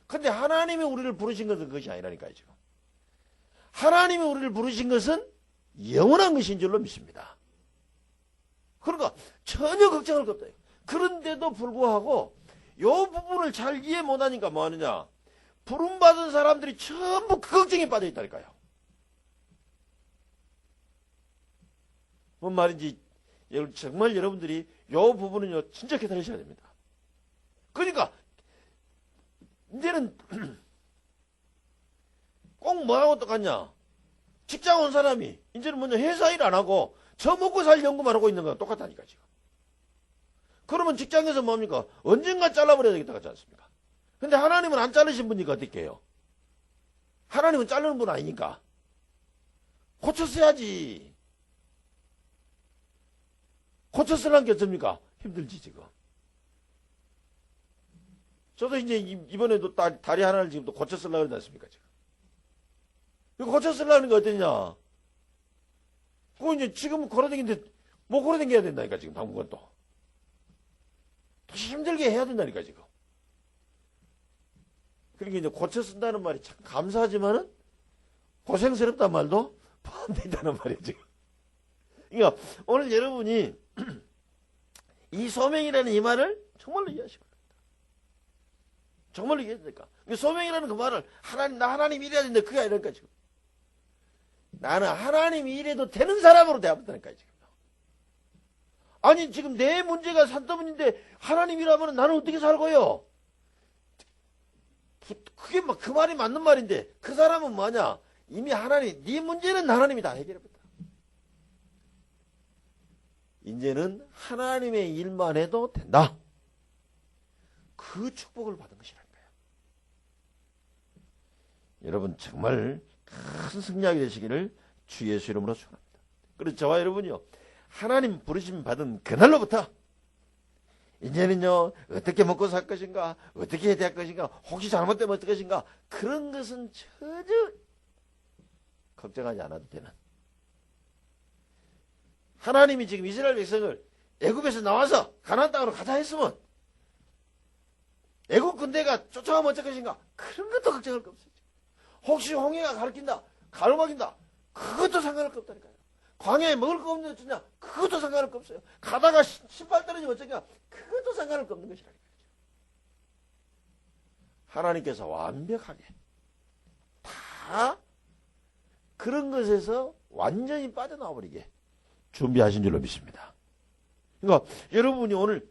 근데 하나님이 우리를 부르신 것은 그것이 아니라니까요, 지금. 하나님이 우리를 부르신 것은 영원한 것인 줄로 믿습니다. 그러니까 전혀 걱정할 거 없다. 그런데도 불구하고 요 부분을 잘 이해 못하니까 뭐 하느냐. 부름받은 사람들이 전부 그 걱정에 빠져 있다니까요. 뭔 말인지 정말 여러분들이 요 부분은요 진짜 기다리셔야 됩니다. 그러니까 이제는 꼭 뭐하고 똑같냐. 직장 온 사람이 이제는 먼저 회사 일 안 하고 저 먹고 살 연구만 하고 있는 거랑 똑같다니까 지금. 그러면 직장에서 뭡니까? 언젠가 잘라버려야 되겠다 하지 않습니까? 근데 하나님은 안 자르신 분이니까 어떻게 해요? 하나님은 자르는 분 아니니까 고쳤어야지. 고쳤으라는 게 어떻습니까? 힘들지 지금. 저도 이제 이번에도 다리 하나를 지금 또 고쳤으려고 그러지 않습니까? 지금. 이거 고쳤으려는 게 어떠냐? 그거 이제 지금은 걸어다니는데 못 걸어다녀야 된다니까 지금 당분간 또. 힘들게 해야 된다니까 지금. 그러니까 이제 고쳐 쓴다는 말이 참 감사하지만은 고생스럽단 말도 포함된다는 말이에요 지금. 그러니까 오늘 여러분이 이 소명이라는 이 말을 정말로 이해하시고 정말로 이해해야 되니까. 소명이라는 그 말을 나 하나님 일해야 되는데 그게 아니라니까 지금. 나는 하나님이 일해도 되는 사람으로 대합한다니까 지금. 아니 지금 내 문제가 산더미인데 하나님이라면 나는 어떻게 살고요? 그게 막 그 말이 맞는 말인데 그 사람은 뭐냐? 이미 하나님, 네 문제는 하나님이 다 해결해버렸다. 이제는 하나님의 일만 해도 된다. 그 축복을 받은 것이라니까요. 여러분 정말 큰 승리하게 되시기를 주 예수 이름으로 축원합니다. 그래서 저와 여러분이요. 하나님 부르심 받은 그날로부터 이제는요 어떻게 먹고 살 것인가, 어떻게 해야 될 것인가, 혹시 잘못되면 어떨 것인가, 그런 것은 전혀 걱정하지 않아도 되는. 하나님이 지금 이스라엘 백성을 애굽에서 나와서 가나안 땅으로 가자 했으면 애굽 군대가 쫓아가면 어쩔 것인가, 그런 것도 걱정할 거 없어요. 혹시 홍해가 가르친다, 가로막힌다, 그것도 상관할 거 없다니까요. 광야에 먹을 거 없는 어쩌냐, 그것도 상관할 거 없어요. 가다가 신발 떨어지면 어쩌냐, 그것도 상관할 거 없는 것이라니까요. 하나님께서 완벽하게 다 그런 것에서 완전히 빠져나와 버리게 준비하신 줄로 믿습니다. 그러니까 여러분이 오늘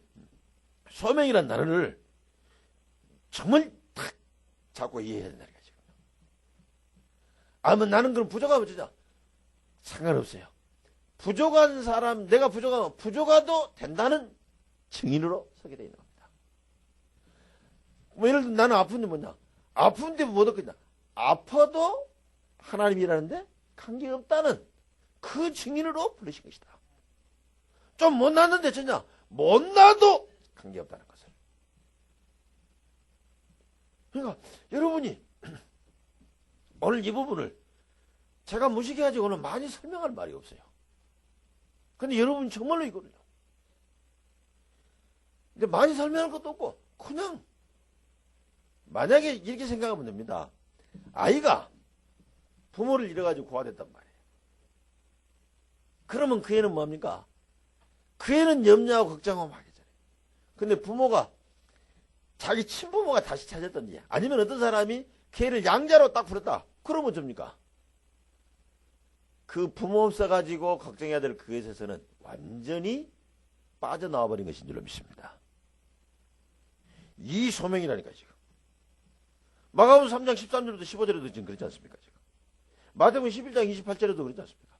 소명이라는 단어를 정말 딱 잡고 이해해야 된다니까요. 아니면 나는 그럼 부족하면 어쩌냐, 상관없어요. 부족한 사람, 내가 부족하면 부족하도 된다는 증인으로 서게 되어 있는 겁니다. 뭐 예를 들면 나는 아픈데 뭐냐, 아픈데 못 얻겠냐, 아파도 하나님이라는데 관계없다는 그 증인으로 부르신 것이다. 좀 못났는데 전냐, 못나도 관계없다는 것을. 그러니까 여러분이 오늘 이 부분을 제가 무식해가지고 오늘 많이 설명할 말이 없어요. 근데 여러분 정말로 이거를요. 근데 많이 설명할 것도 없고 그냥 만약에 이렇게 생각하면 됩니다. 아이가 부모를 잃어가지고 고아됐단 말이에요. 그러면 그 애는 뭡니까? 그 애는 염려하고 걱정하고 하겠잖아요. 근데 부모가 자기 친부모가 다시 찾았던지, 아니면 어떤 사람이 그 애를 양자로 딱 부렸다. 그러면 어쩝니까? 그 부모 없어가지고 걱정해야 될 그것에서는 완전히 빠져나와 버린 것인 줄로 믿습니다. 이 소명이라니까 지금. 마가복음 3장 13절부터 15절에도 지금 그렇지 않습니까? 지금. 마태복음 11장 28절에도 그렇지 않습니까?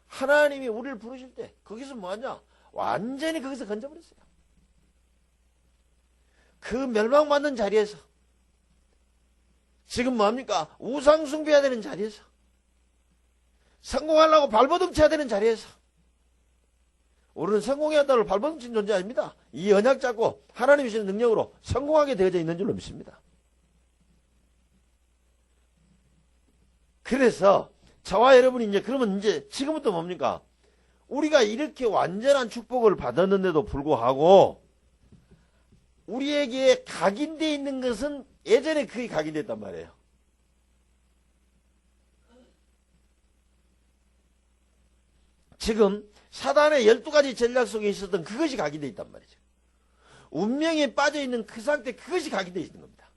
하나님이 우리를 부르실 때 거기서 뭐하냐? 완전히 거기서 건져버렸어요. 그 멸망받는 자리에서 지금 뭐합니까? 우상 숭배해야 되는 자리에서, 성공하려고 발버둥 쳐야 되는 자리에서, 우리는 성공해야 한다고 발버둥 친 존재 아닙니다. 이 언약 잡고 하나님이 주시는 능력으로 성공하게 되어져 있는 줄로 믿습니다. 그래서 저와 여러분이 이제 그러면 이제 지금부터 뭡니까? 우리가 이렇게 완전한 축복을 받았는데도 불구하고 우리에게 각인되어 있는 것은 예전에 그게 각인됐단 말이에요. 지금 사단의 12가지 전략 속에 있었던 그것이 각인되어 있단 말이죠. 운명에 빠져있는 그 상태, 그것이 각인되어 있는 겁니다.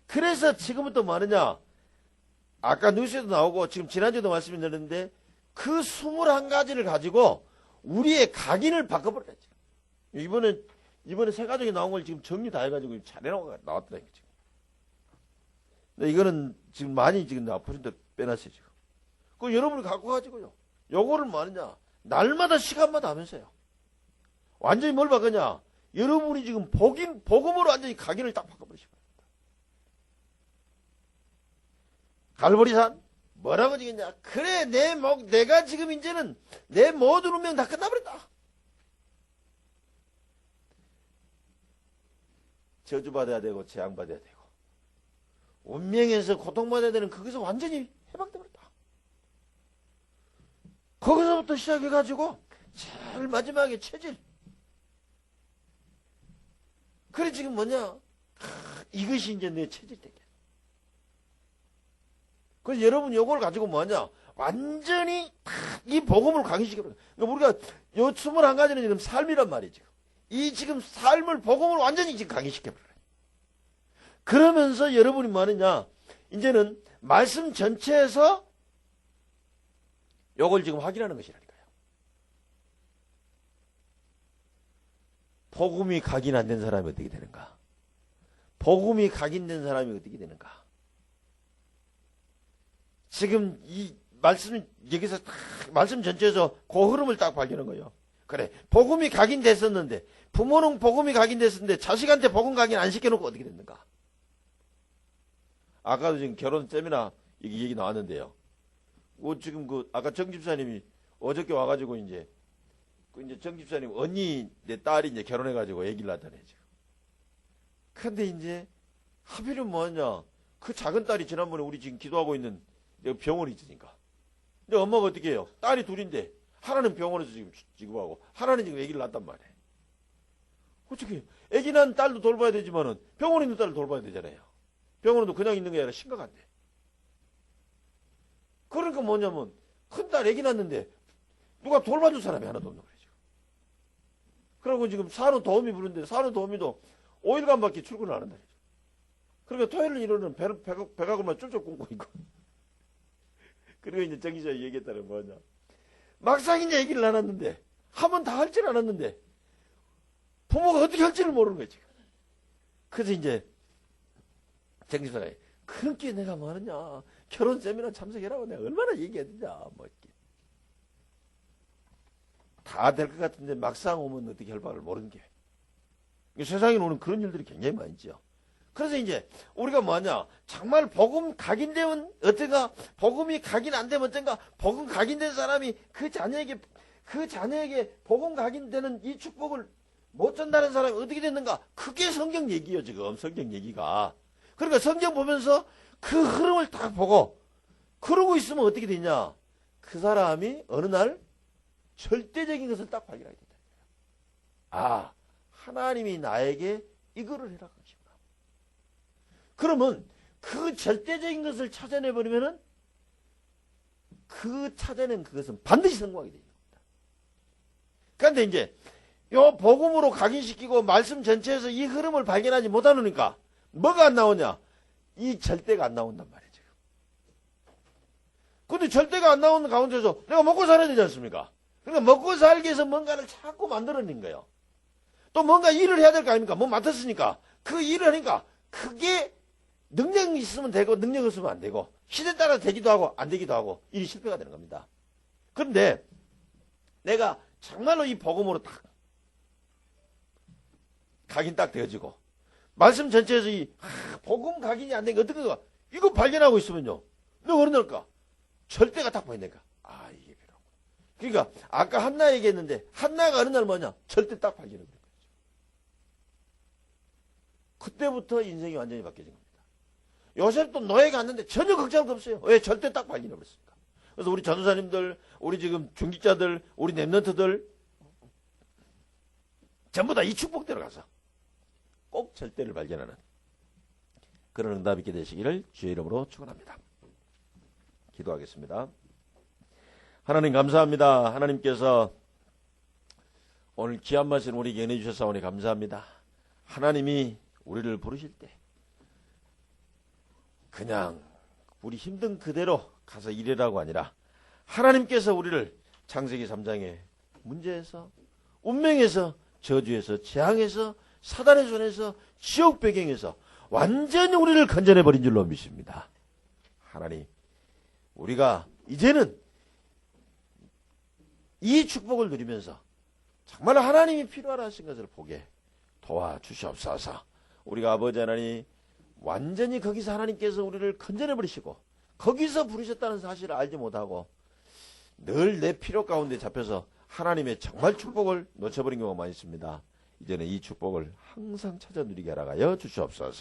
그래서 지금부터 뭐 하느냐, 아까 뉴스에도 나오고 지금 지난주에도 말씀드렸는데 그 21가지를 가지고 우리의 각인을 바꿔버렸죠. 이번에 세 가족이 나온 걸 지금 정리 다 해가지고 잘 해놓고 나왔더라고요. 지금. 근데 이거는 지금 많이 지금 퍼센트 빼놨어요. 지금. 그럼 여러분이 갖고 가지고요. 요거를 뭐 하느냐, 날마다 시간마다 하면서요. 완전히 뭘 바꾸냐, 여러분이 지금 복음으로 완전히 각인을 딱 바꿔버리시고. 갈보리산 뭐라고 지겠냐, 그래 내가 지금 이제는 내 모든 운명 다 끝나버렸다. 저주받아야 되고 재앙받아야 되고 운명에서 고통받아야 되는 그것을 완전히 해방되버렸다. 거기서부터 시작해가지고 제일 마지막에 체질. 그래 지금 뭐냐, 이것이 이제 내 체질 되게. 그래서 여러분 요걸 가지고 뭐하냐, 완전히 이 복음을 각인시켜버려. 그러니까 우리가 요 21가지는 지금 삶이란 말이죠. 이 지금 삶을 복음을 완전히 지금 각인시켜버려요. 그러면서 여러분이 뭐 하느냐, 이제는 말씀 전체에서 요걸 지금 확인하는 것이라니까요. 복음이 각인 안 된 사람이 어떻게 되는가? 복음이 각인된 사람이 어떻게 되는가? 지금 이 말씀, 여기서 말씀 전체에서 그 흐름을 딱 발견한 거예요. 그래, 복음이 각인됐었는데, 부모는 복음이 각인됐었는데, 자식한테 복음 각인 안 시켜놓고 어떻게 됐는가? 아까도 지금 결혼 세미나 얘기 나왔는데요. 지금 아까 정 집사님이 어저께 와가지고 이제 정 집사님 언니 내 딸이 이제 결혼해가지고 애기를 낳았다네, 지금. 근데 이제 하필이면 뭐하냐, 그 작은 딸이 지난번에 우리 지금 기도하고 있는 병원에 있으니까. 근데 엄마가 어떻게 해요? 딸이 둘인데 하나는 병원에서 지금 지급하고 하나는 지금 아기를 낳았단 말이에요. 어떻게 아기 낳은 딸도 돌봐야 되지만은 병원에 있는 딸을 돌봐야 되잖아요. 병원에도 그냥 있는 게 아니라 심각한데. 그러니까 뭐냐면 큰 딸 아기 낳았는데 누가 돌봐줄 사람이 하나도 없는 거죠. 그러고 지금 산후 도우미 부르는데 산후 도우미도 5일간밖에 출근을 안 한다. 그러니까 토요일 일요일은 배가구만 쫄쫄 굶고 있고. 그리고 이제 정 기자 얘기했다는 뭐냐, 막상 이제 얘기를 나눴는데 하면 다 할 줄 알았는데 부모가 어떻게 할지를 모르는 거지. 그래서 이제 정 기자가 그렇게 내가 뭐 하느냐, 결혼 세미나 참석해라고 내가 얼마나 얘기했느냐, 뭐 이렇게 다 될 것 같은데 막상 오면 어떻게 결과를 모르는 게. 세상에 오는 그런 일들이 굉장히 많이 있죠. 그래서 이제 우리가 뭐하냐, 정말 복음 각인되면 어떤가, 복음이 각인 안 되면 어떤가, 복음 각인된 사람이 그 자녀에게 복음 각인되는 이 축복을 못 전달하는 사람이 어떻게 됐는가, 그게 성경 얘기예요. 지금 성경 얘기가. 그러니까 성경 보면서 그 흐름을 딱 보고 그러고 있으면 어떻게 되냐, 그 사람이 어느 날 절대적인 것을 딱 발견하게 된다. 아, 하나님이 나에게 이거를 해라. 그러면 그 절대적인 것을 찾아내버리면은 그 찾아낸 그것은 반드시 성공하게 됩니다. 그런데 이제 요 복음으로 각인시키고 말씀 전체에서 이 흐름을 발견하지 못하니까 뭐가 안 나오냐, 이 절대가 안 나온단 말이죠. 근데 절대가 안 나오는 가운데서 내가 먹고 살아야 되지 않습니까? 그러니까 먹고 살기 위해서 뭔가를 자꾸 만들어낸 거예요. 또 뭔가 일을 해야 될 거 아닙니까? 뭐 맡았으니까 그 일을 하니까 그게 능력이 있으면 되고 능력이 없으면 안 되고, 시대 따라 되기도 하고 안 되기도 하고 일이 실패가 되는 겁니다. 그런데 내가 정말로 이 복음으로 딱 각인 딱 되어지고 말씀 전체에서 이 복음 각인이 안 된 게 어떻게 가, 이거 발견하고 있으면요, 너 어느 날까 절대가 딱 보인다니까. 아, 이게 필요하고. 그러니까 아까 한나 얘기했는데 한나가 어느 날 뭐냐, 절대 딱 발견해 버린 거죠. 그때부터 인생이 완전히 바뀌어진 겁니다. 요셉도 노예 갔는데 전혀 걱정할 거 없어요. 왜? 절대 딱 발견해버렸으니까. 그래서 우리 전도사님들, 우리 지금 중직자들, 우리 랩런트들 전부 다 이 축복대로 가서 꼭 절대를 발견하는 그런 응답 있게 되시기를 주의 이름으로 축원합니다. 기도하겠습니다. 하나님 감사합니다. 하나님께서 오늘 귀한 말씀 우리에게 전해 주셔서 감사합니다. 하나님이 우리를 부르실 때 그냥 우리 힘든 그대로 가서 일하라고 아니라 하나님께서 우리를 창세기 3장의 문제에서 운명에서 저주에서 재앙에서 사단의 손에서 지옥 배경에서 완전히 우리를 건져내버린 줄로 믿습니다. 하나님, 우리가 이제는 이 축복을 누리면서 정말 하나님이 필요하다 하신 것을 보게 도와주시옵소서. 우리가 아버지 하나님 완전히 거기서 하나님께서 우리를 건져내버리시고 거기서 부르셨다는 사실을 알지 못하고 늘 내 필요 가운데 잡혀서 하나님의 정말 축복을 놓쳐버린 경우가 많이 있습니다. 이제는 이 축복을 항상 찾아 누리게 하여 주시옵소서.